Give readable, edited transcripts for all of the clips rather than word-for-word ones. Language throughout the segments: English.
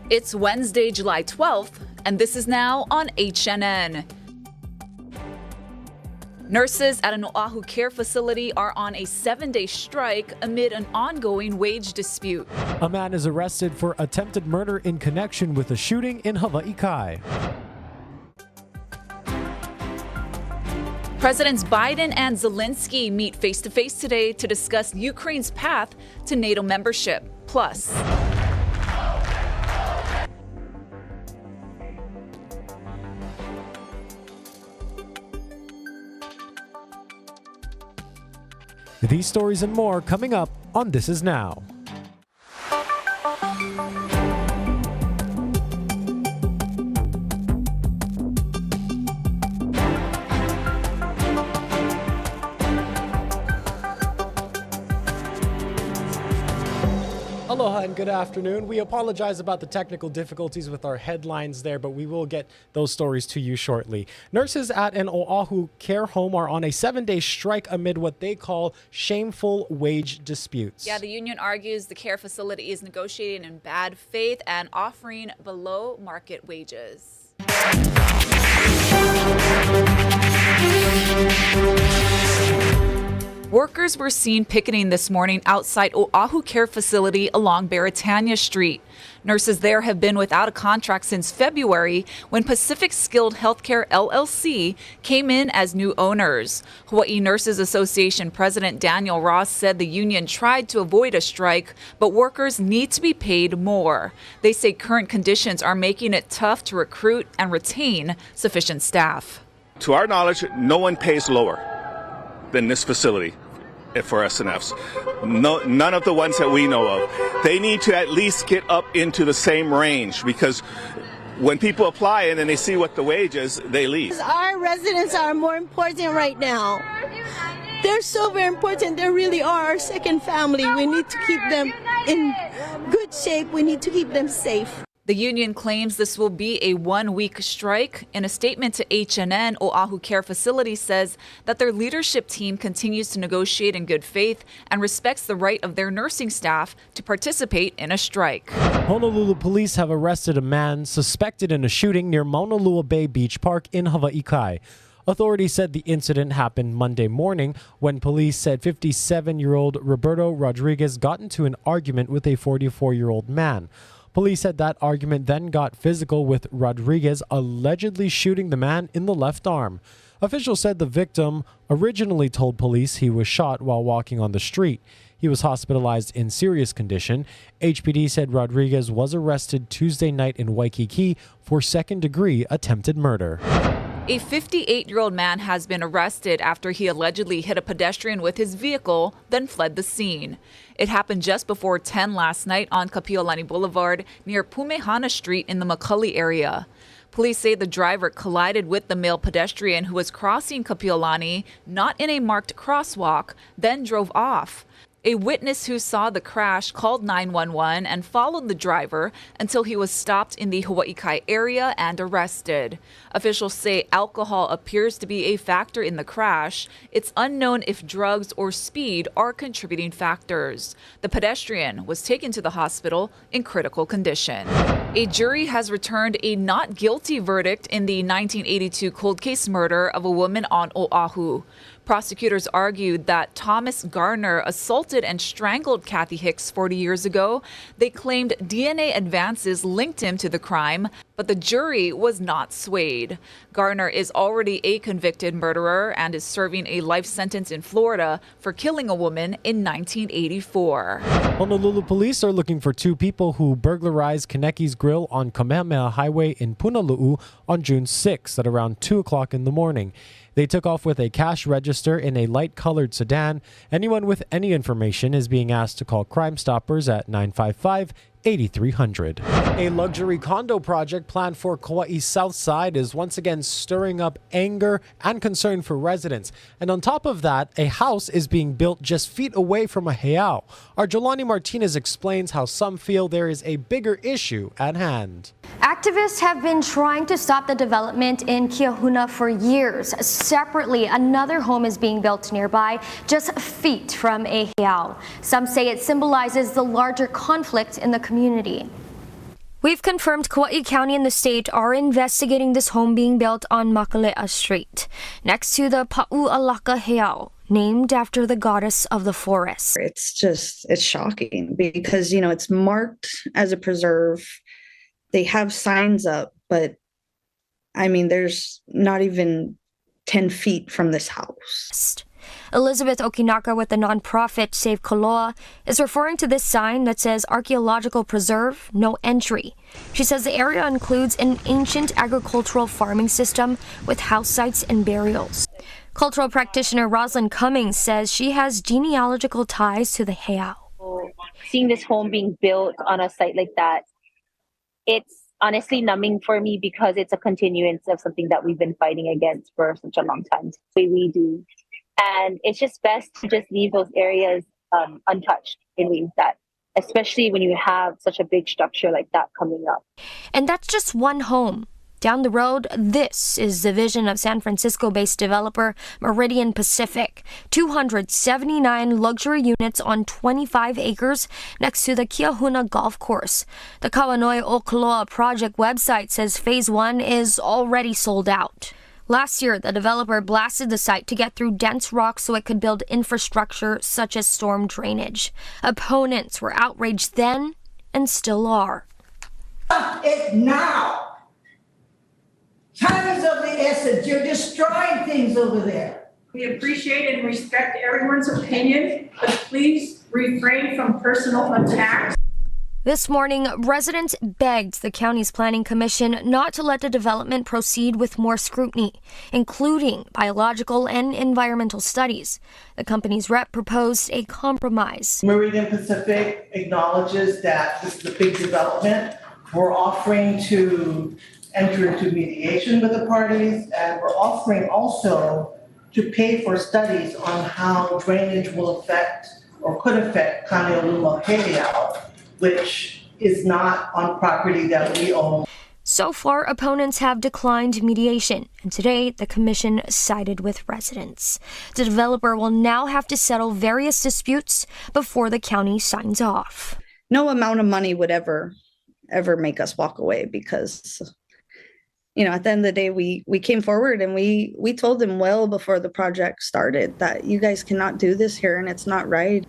It's Wednesday, July 12th, and this is now on HNN. Nurses at an Oahu care facility are on a 7-day strike amid an ongoing wage dispute. A man is arrested for attempted murder in connection with a shooting in Hawaii Kai. Presidents Biden and Zelensky meet face-to-face today to discuss Ukraine's path to NATO membership. Plus, these stories and more coming up on This Is Now. Aloha and good afternoon. We apologize about the technical difficulties with our headlines there, but we will get those stories to you shortly. Nurses at an Oahu care home are on a 7-day strike amid what they call shameful wage disputes. yeah, the union argues the care facility is negotiating in bad faith and offering below market wages. Workers were seen picketing this morning outside Oahu Care Facility along Beretania Street. Nurses there have been without a contract since February when Pacific Skilled Healthcare LLC came in as new owners. Hawaii Nurses Association President Daniel Ross said the union tried to avoid a strike, but workers need to be paid more. They say current conditions are making it tough to recruit and retain sufficient staff. To our knowledge, no one pays lower than this facility for SNFs. No, none of the ones that we know of. They need to at least get up into the same range, because when people apply and then they see what the wage is, they leave. Our residents are more important right now. They're so very important. They really are our second family. We need to keep them in good shape. We need to keep them safe. The union claims this will be a 1-week strike. In a statement to HNN, Oahu Care Facility says that their leadership team continues to negotiate in good faith and respects the right of their nursing staff to participate in a strike. Honolulu police have arrested a man suspected in a shooting near Mauna Lua Bay Beach Park in Hawaii Kai. Authorities said the incident happened Monday morning when police said 57-year-old Roberto Rodriguez got into an argument with a 44-year-old man. Police said that argument then got physical, with Rodriguez allegedly shooting the man in the left arm. Officials said the victim originally told police he was shot while walking on the street. He was hospitalized in serious condition. HPD said Rodriguez was arrested Tuesday night in Waikiki for second-degree attempted murder. A 58-year-old man has been arrested after he allegedly hit a pedestrian with his vehicle, then fled the scene. It happened just before 10 last night on Kapiolani Boulevard near Pumehana Street in the McCully area. Police say the driver collided with the male pedestrian who was crossing Kapiolani, not in a marked crosswalk, then drove off. A witness who saw the crash called 911 and followed the driver until he was stopped in the Hawaii Kai area and arrested. Officials say alcohol appears to be a factor in the crash. It's unknown if drugs or speed are contributing factors. The pedestrian was taken to the hospital in critical condition. A jury has returned a not guilty verdict in the 1982 cold case murder of a woman on Oahu. Prosecutors argued that Thomas Garner assaulted and strangled Kathy Hicks 40 years ago. They claimed DNA advances linked him to the crime, but the jury was not swayed. Garner is already a convicted murderer and is serving a life sentence in Florida for killing a woman in 1984. Honolulu police are looking for 2 people who burglarized Kaneki's Grill on Kamehameha Highway in Punalu'u on June 6 at around 2 o'clock in the morning. They took off with a cash register in a light-colored sedan. Anyone with any information is being asked to call Crime Stoppers at 955-8300. A luxury condo project planned for Kauai's south side is once again stirring up anger and concern for residents. And on top of that, a house is being built just feet away from a heiau. Our Jelani Martinez explains how some feel there is a bigger issue at hand. Activists have been trying to stop the development in Kiahuna for years. Separately, another home is being built nearby, just feet from a heiau. Some say it symbolizes the larger conflict in the community. We've confirmed Kauai County and the state are investigating this home being built on Makalea Street, next to the Pa'u'alaka Heiau, named after the goddess of the forest. It's shocking because, it's marked as a preserve. They have signs up, but there's not even 10 feet from this house. Elizabeth Okinaka with the nonprofit Save Koloa is referring to this sign that says archaeological preserve, no entry. She says the area includes an ancient agricultural farming system with house sites and burials. Cultural practitioner Rosalind Cummings says she has genealogical ties to the heiau. Seeing this home being built on a site like that, it's honestly numbing for me because it's a continuance of something that we've been fighting against for such a long time. The way we do. And it's just best to just leave those areas untouched in ways that, especially when you have such a big structure like that coming up. And that's just one home. Down the road, this is the vision of San Francisco-based developer Meridian Pacific. 279 luxury units on 25 acres next to the Kiahuna Golf Course. The Kawanoi Okaloa project website says Phase 1 is already sold out. Last year, the developer blasted the site to get through dense rock so it could build infrastructure such as storm drainage. Opponents were outraged then and still are. It now. Time is of the essence. You're destroying things over there. We appreciate and respect everyone's opinion, but please refrain from personal attacks. This morning, residents begged the county's planning commission not to let the development proceed with more scrutiny, including biological and environmental studies. The company's rep proposed a compromise. Meridian Pacific acknowledges that this is a big development. We're offering to enter into mediation with the parties, and we're offering also to pay for studies on how drainage will affect or could affect Kaneoluma Heiau, which is not on property that we own. So far, opponents have declined mediation, and today the commission sided with residents. The developer will now have to settle various disputes before the county signs off. No amount of money would ever make us walk away because, at the end of the day, we came forward and we told them well before the project started that you guys cannot do this here and it's not right.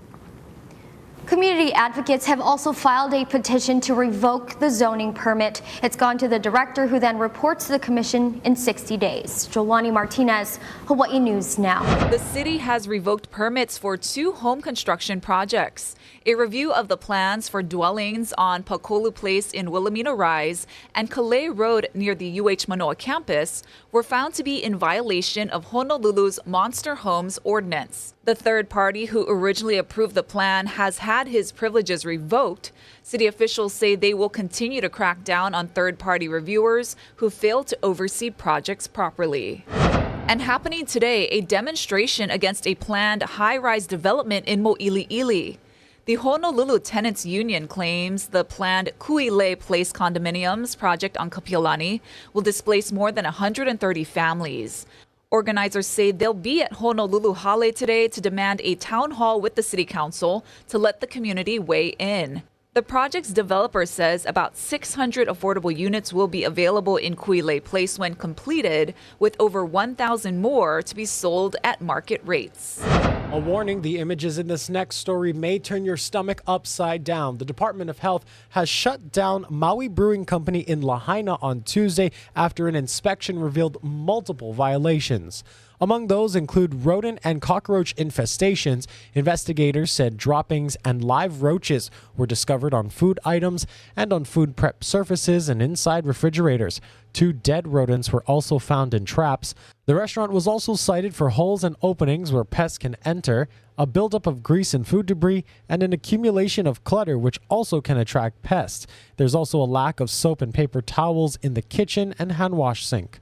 Community advocates have also filed a petition to revoke the zoning permit. It's gone to the director, who then reports to the commission in 60 days. Jolani Martinez, Hawaii News Now. The city has revoked permits for 2 home construction projects. A review of the plans for dwellings on Pakolu Place in Wilhelmina Rise and Kalei Road near the UH Manoa campus were found to be in violation of Honolulu's Monster Homes Ordinance. The third party who originally approved the plan has had his privileges revoked. City officials say they will continue to crack down on third-party reviewers who fail to oversee projects properly. And happening today, a demonstration against a planned high-rise development in Moiliili. The Honolulu Tenants Union claims the planned Kuilei Place condominiums project on Kapiolani will displace more than 130 families. Organizers say they'll be at Honolulu Hale today to demand a town hall with the city council to let the community weigh in. The project's developer says about 600 affordable units will be available in Kuilei Place when completed, with over 1,000 more to be sold at market rates. A warning, the images in this next story may turn your stomach upside down. The Department of Health has shut down Maui Brewing Company in Lahaina on Tuesday after an inspection revealed multiple violations. Among those include rodent and cockroach infestations. Investigators said droppings and live roaches were discovered on food items and on food prep surfaces and inside refrigerators. 2 dead rodents were also found in traps. The restaurant was also cited for holes and openings where pests can enter, a buildup of grease and food debris, and an accumulation of clutter which also can attract pests. There's also a lack of soap and paper towels in the kitchen and hand wash sink.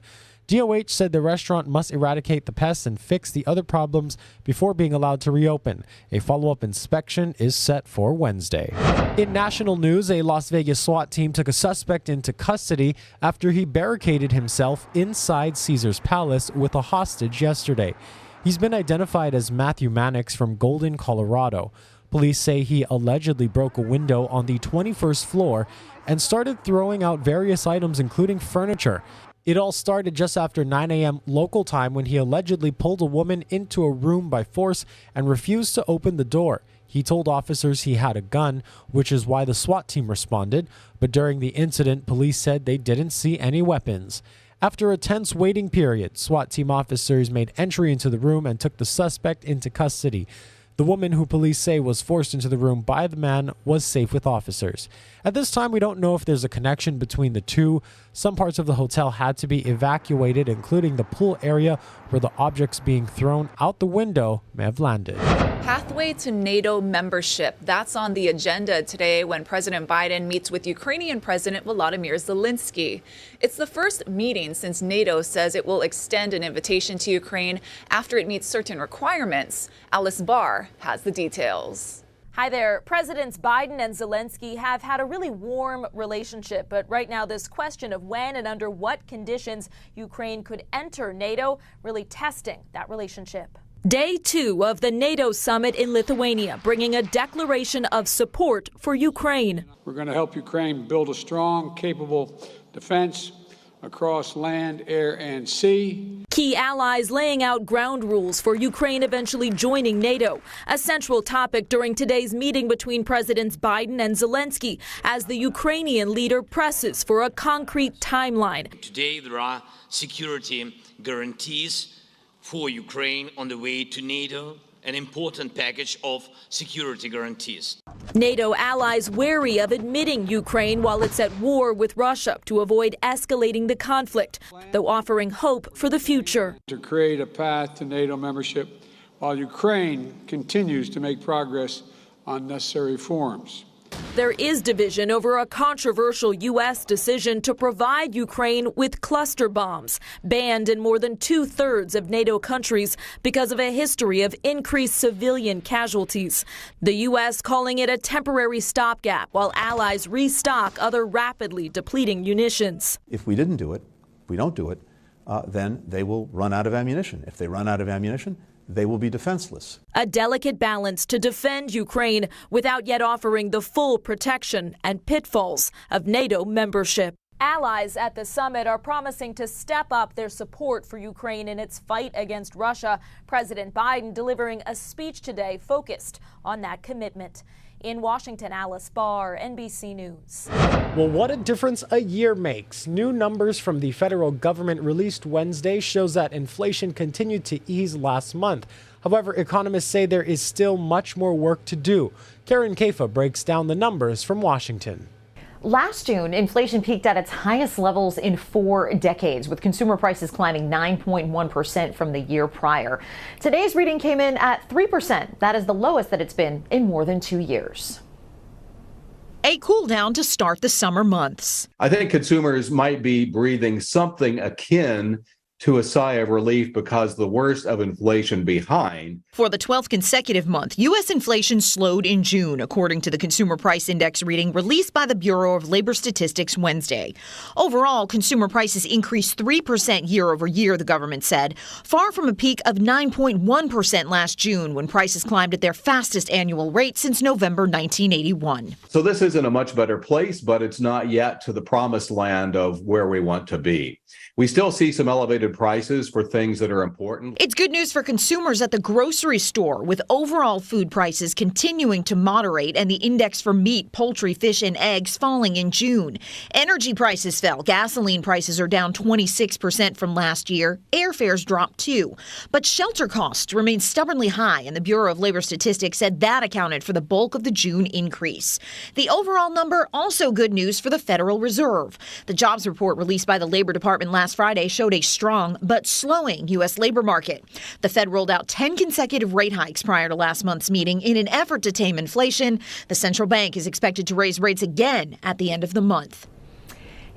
DOH said the restaurant must eradicate the pests and fix the other problems before being allowed to reopen. A follow-up inspection is set for Wednesday. In national news, a Las Vegas SWAT team took a suspect into custody after he barricaded himself inside Caesar's Palace with a hostage yesterday. He's been identified as Matthew Mannix from Golden, Colorado. Police say he allegedly broke a window on the 21st floor and started throwing out various items, including furniture. It all started just after 9 a.m. local time when he allegedly pulled a woman into a room by force and refused to open the door. He told officers he had a gun, which is why the SWAT team responded. But during the incident, police said they didn't see any weapons. After a tense waiting period, SWAT team officers made entry into the room and took the suspect into custody. The woman, who police say was forced into the room by the man, was safe with officers. At this time, we don't know if there's a connection between the two. Some parts of the hotel had to be evacuated, including the pool area where the objects being thrown out the window may have landed. Pathway to NATO membership. That's on the agenda today when President Biden meets with Ukrainian President Volodymyr Zelensky. It's the first meeting since NATO says it will extend an invitation to Ukraine after it meets certain requirements. Alice Barr has the details. Hi there. Presidents Biden and Zelensky have had a really warm relationship, but right now this question of when and under what conditions Ukraine could enter NATO really testing that relationship. Day 2 of the NATO summit in Lithuania, bringing a declaration of support for Ukraine. We're going to help Ukraine build a strong, capable defense across land, air, and sea. Key allies laying out ground rules for Ukraine eventually joining NATO, a central topic during today's meeting between Presidents Biden and Zelensky as the Ukrainian leader presses for a concrete timeline. Today there are security guarantees for Ukraine on the way to NATO, an important package of security guarantees. NATO allies wary of admitting Ukraine while it's at war with Russia to avoid escalating the conflict, though offering hope for the future. To create a path to NATO membership while Ukraine continues to make progress on necessary reforms. There is division over a controversial U.S. decision to provide Ukraine with cluster bombs, banned in more than 2/3 of NATO countries because of a history of increased civilian casualties. The U.S. calling it a temporary stopgap while allies restock other rapidly depleting munitions. If we didn't do it, if we don't do it, then they will run out of ammunition. If they run out of ammunition, they will be defenseless. A delicate balance to defend Ukraine without yet offering the full protection and pitfalls of NATO membership. Allies at the summit are promising to step up their support for Ukraine in its fight against Russia. President Biden delivering a speech today focused on that commitment. In Washington, Alice Barr, NBC News. Well, what a difference a year makes. New numbers from the federal government released Wednesday shows that inflation continued to ease last month. However, economists say there is still much more work to do. Karen Kafa breaks down the numbers from Washington. Last June, inflation peaked at its highest levels in 4 decades, with consumer prices climbing 9.1% from the year prior. Today's reading came in at 3%. That is the lowest that it's been in more than 2 years. A cool down to start the summer months. I think consumers might be breathing something akin to a sigh of relief because the worst of inflation behind. For the 12th consecutive month, U.S. inflation slowed in June, according to the Consumer Price Index reading released by the Bureau of Labor Statistics Wednesday. Overall, consumer prices increased 3% year over year, the government said, far from a peak of 9.1% last June when prices climbed at their fastest annual rate since November 1981. So this isn't a much better place, but it's not yet to the promised land of where we want to be. We still see some elevated prices for things that are important. It's good news for consumers at the grocery store, with overall food prices continuing to moderate and the index for meat, poultry, fish, and eggs falling in June. Energy prices fell. Gasoline prices are down 26% from last year. Airfares dropped too. But shelter costs remain stubbornly high, and the Bureau of Labor Statistics said that accounted for the bulk of the June increase. The overall number also good news for the Federal Reserve. The jobs report released by the Labor Department last Friday showed a strong but slowing U.S. labor market. The Fed rolled out 10 consecutive rate hikes prior to last month's meeting in an effort to tame inflation. The central bank is expected to raise rates again at the end of the month.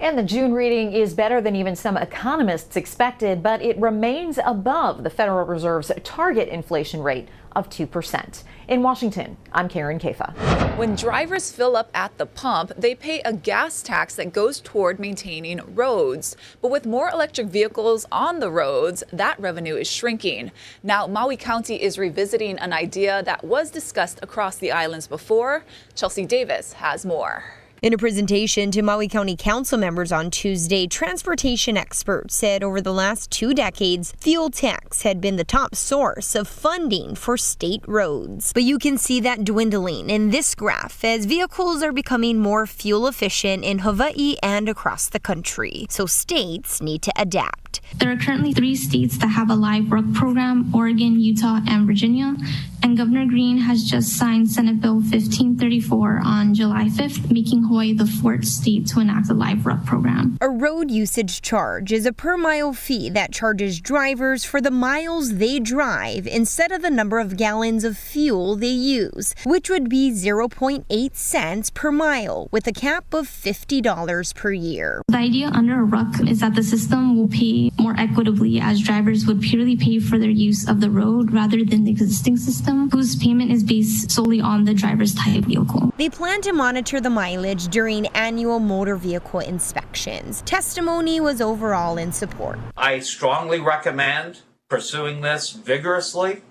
And the June reading is better than even some economists expected, but it remains above the Federal Reserve's target inflation rate of 2%. In Washington, I'm Karen Kafa. When drivers fill up at the pump, they pay a gas tax that goes toward maintaining roads. But with more electric vehicles on the roads, that revenue is shrinking. Now, Maui County is revisiting an idea that was discussed across the islands before. Chelsea Davis has more. In a presentation to Maui County Council members on Tuesday, transportation experts said over the last 2 decades, fuel tax had been the top source of funding for state roads. But you can see that dwindling in this graph as vehicles are becoming more fuel efficient in Hawaii and across the country. So states need to adapt. There are currently 3 states that have a live RUC program: Oregon, Utah, and Virginia. And Governor Green has just signed Senate Bill 1534 on July 5th, making Hawaii the 4th state to enact a live RUC program. A road usage charge is a per-mile fee that charges drivers for the miles they drive instead of the number of gallons of fuel they use, which would be 0.8 cents per mile with a cap of $50 per year. The idea under a RUC is that the system will pay more equitably, as drivers would purely pay for their use of the road rather than the existing system, whose payment is based solely on the driver's type vehicle. They plan to monitor the mileage during annual motor vehicle inspections. Testimony was overall in support. I strongly recommend pursuing this vigorously.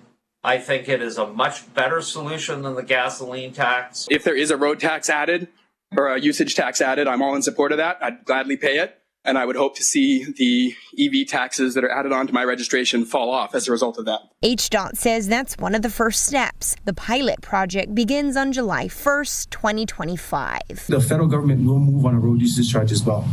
I think it is a much better solution than the gasoline tax. If there is a road tax added or a usage tax added, I'm all in support of that. I'd gladly pay it. And I would hope to see the EV taxes that are added on to my registration fall off as a result of that. HDOT says that's one of the first steps. The pilot project begins on July 1st, 2025. The federal government will move on a road usage charge as well.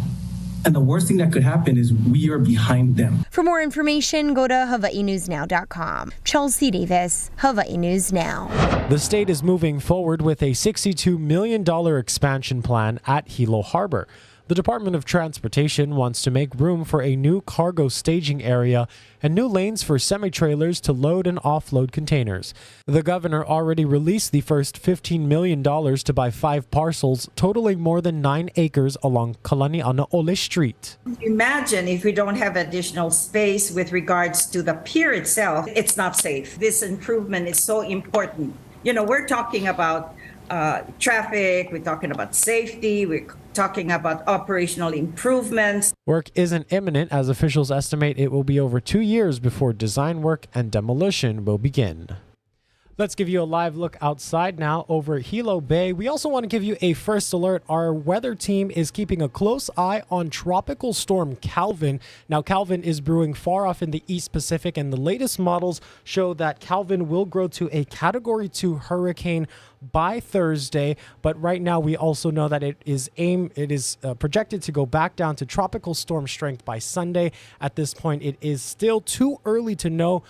And the worst thing that could happen is we are behind them. For more information, go to hawaiinewsnow.com. Chelsea Davis, Hawaii News Now. The state is moving forward with a $62 million expansion plan at Hilo Harbor. The Department of Transportation wants to make room for a new cargo staging area and new lanes for semi-trailers to load and offload containers. The governor already released the first $15 million to buy 5 parcels, totaling more than 9 acres along Kalani'anaole Street. Imagine if we don't have additional space with regards to the pier itself, it's not safe. This improvement is so important. You know, we're talking about traffic, we're talking about safety, we're talking about operational improvements. Work isn't imminent, as officials estimate it will be over 2 years before design work and demolition will begin. Let's give you a live look outside now over Hilo Bay. We also want to give you a first alert. Our weather team is keeping a close eye on Tropical Storm Calvin. Now, Calvin is brewing far off in the East Pacific, and the latest models show that Calvin will grow to a Category 2 hurricane by Thursday. But right now, we also know that it is projected to go back down to tropical storm strength by Sunday. At this point, it is still too early to know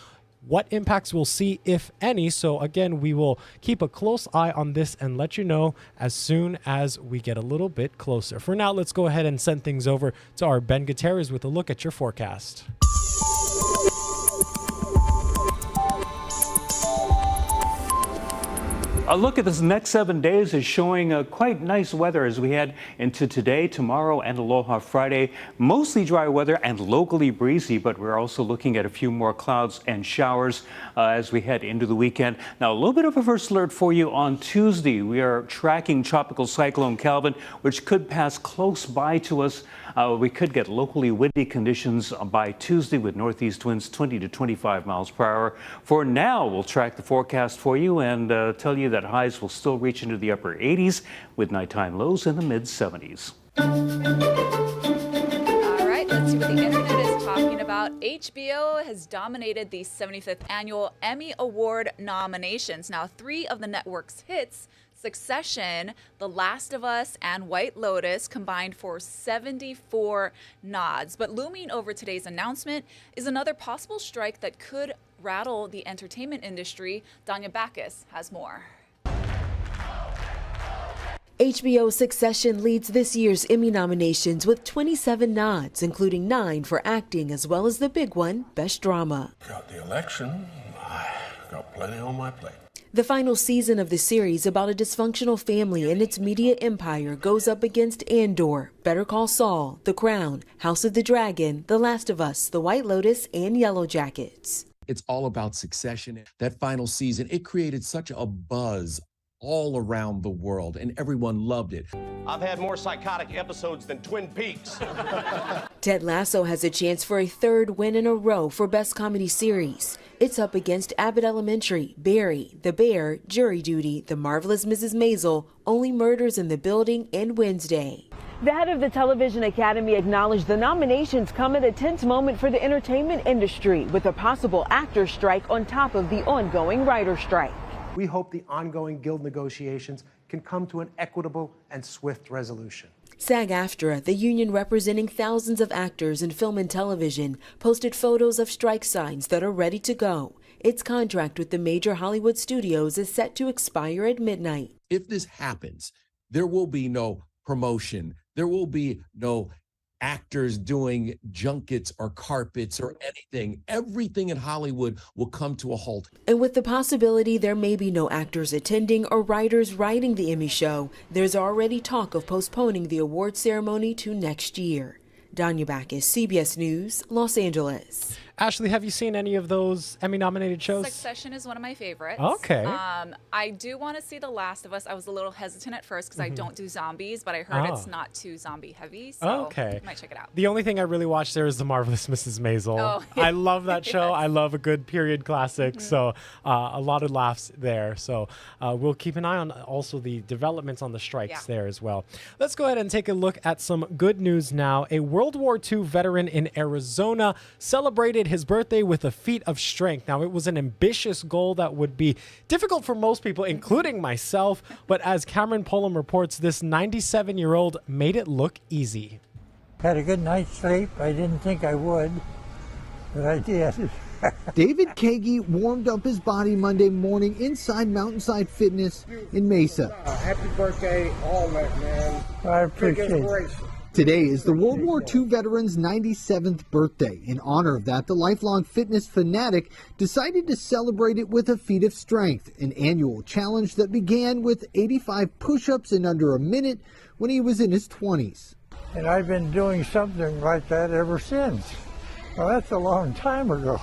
what impacts we'll see, if any. So again, we will keep a close eye on this and let you know as soon as we get a little bit closer. For now, let's go ahead and send things over to our Ben Gutierrez with a look at your forecast. A look at this next 7 days is showing quite nice weather as we head into today, tomorrow, and Aloha Friday. Mostly dry weather and locally breezy, but we're also looking at a few more clouds and showers as we head into the weekend. Now, a little bit of a first alert for you on Tuesday. We are tracking Tropical Cyclone Calvin, which could pass close by to us. We could get locally windy conditions by Tuesday with northeast winds 20 to 25 miles per hour. For now, we'll track the forecast for you and tell you that highs will still reach into the upper 80s with nighttime lows in the mid 70s. All right, let's see what the internet is talking about. HBO has dominated the 75th annual Emmy Award nominations. Now, 3 of the network's hits, Succession, The Last of Us, and White Lotus, combined for 74 nods. But looming over today's announcement is another possible strike that could rattle the entertainment industry. Danya Backus has more. HBO Succession leads this year's Emmy nominations with 27 nods, including 9 for acting, as well as the big one, Best Drama. Got the election. I got plenty on my plate. The final season of the series about a dysfunctional family and its media empire goes up against Andor, Better Call Saul, The Crown, House of the Dragon, The Last of Us, The White Lotus, and Yellow Jackets. It's all about Succession. That final season, it created such a buzz all around the world, and everyone loved it. I've had more psychotic episodes than Twin Peaks. Ted Lasso has a chance for a third win in a row for Best Comedy Series. It's up against Abbott Elementary, Barry, The Bear, Jury Duty, The Marvelous Mrs. Maisel, Only Murders in the Building, and Wednesday. The head of the Television Academy acknowledged the nominations come at a tense moment for the entertainment industry, with a possible actor strike on top of the ongoing writer strike. We hope the ongoing guild negotiations can come to an equitable and swift resolution. SAG-AFTRA, the union representing thousands of actors in film and television, posted photos of strike signs that are ready to go. Its contract with the major Hollywood studios is set to expire at midnight. If this happens, there will be no promotion. There will be no actors doing junkets or carpets or anything. Everything in Hollywood will come to a halt. And with the possibility there may be no actors attending or writers writing the Emmy show, there's already talk of postponing the award ceremony to next year. Danya Backus, CBS News, Los Angeles. Ashley, have you seen any of those Emmy-nominated shows? Succession is one of my favorites. Okay. I do want to see The Last of Us. I was a little hesitant at first because I don't do zombies, but I heard it's not too zombie-heavy, so I might check it out. The only thing I really watched there is The Marvelous Mrs. Maisel. Oh. I love that show. I love a good period classic, so a lot of laughs there. So we'll keep an eye on also the developments on the strikes there as well. Let's go ahead and take a look at some good news now. A World War II veteran in Arizona celebrated his birthday with a feat of strength. Now, it was an ambitious goal that would be difficult for most people, including myself, but as Cameron Pullum reports, this 97-year-old made it look easy. Had a good night's sleep. I didn't think I would, but I did. David Kagi warmed up his body Monday morning inside Mountainside Fitness in Mesa. Happy birthday, all that, man. I appreciate it. Today is the World War II veteran's 97th birthday. In honor of that, the lifelong fitness fanatic decided to celebrate it with a feat of strength, an annual challenge that began with 85 push-ups in under a minute when he was in his 20s. And I've been doing something like that ever since. Well, that's a long time ago.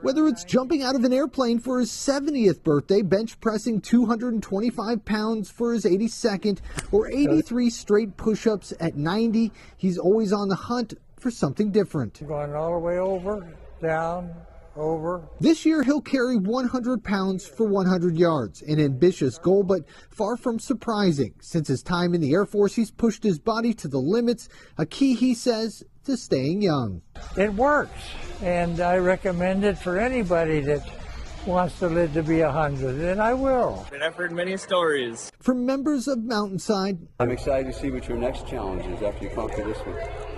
Whether it's jumping out of an airplane for his 70th birthday, bench pressing 225 pounds for his 82nd, or 83 straight push-ups at 90, he's always on the hunt for something different. Going all the way over, down, over. This year he'll carry 100 pounds for 100 yards, an ambitious goal, but far from surprising. Since his time in the Air Force, he's pushed his body to the limits, a key, he says, to staying young. It works, and I recommend it for anybody that wants to live to be 100, and I will. And I've heard many stories. From members of Mountainside, I'm excited to see what your next challenge is after you conquer this one.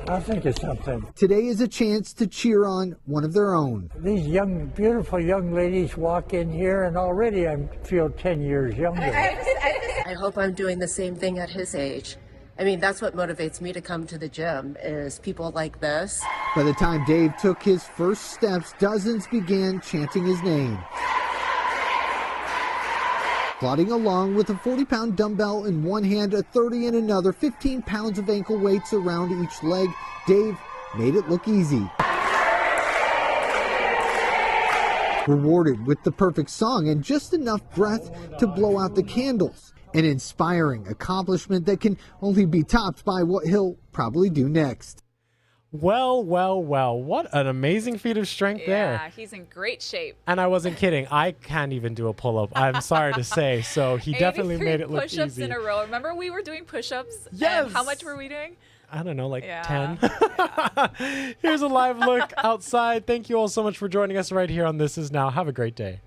I think it's something. Today is a chance to cheer on one of their own. These young, beautiful young ladies walk in here, and already I feel 10 years younger. I hope I'm doing the same thing at his age. I mean, that's what motivates me to come to the gym, is people like this. By the time Dave took his first steps, dozens began chanting his name. Plodding along with a 40-pound dumbbell in one hand, a 30 in another, 15 pounds of ankle weights around each leg, Dave made it look easy. Rewarded with the perfect song and just enough breath to blow out the candles. An inspiring accomplishment that can only be topped by what he'll probably do next. Well, well, well, what an amazing feat of strength there. Yeah, he's in great shape. And I wasn't kidding. I can't even do a pull-up. I'm sorry to say. So he definitely made it look easy. 83 push-ups in a row. Remember we were doing push-ups? Yes. And how much were we doing? I don't know, like 10. Here's a live look outside. Thank you all so much for joining us right here on This Is Now. Have a great day.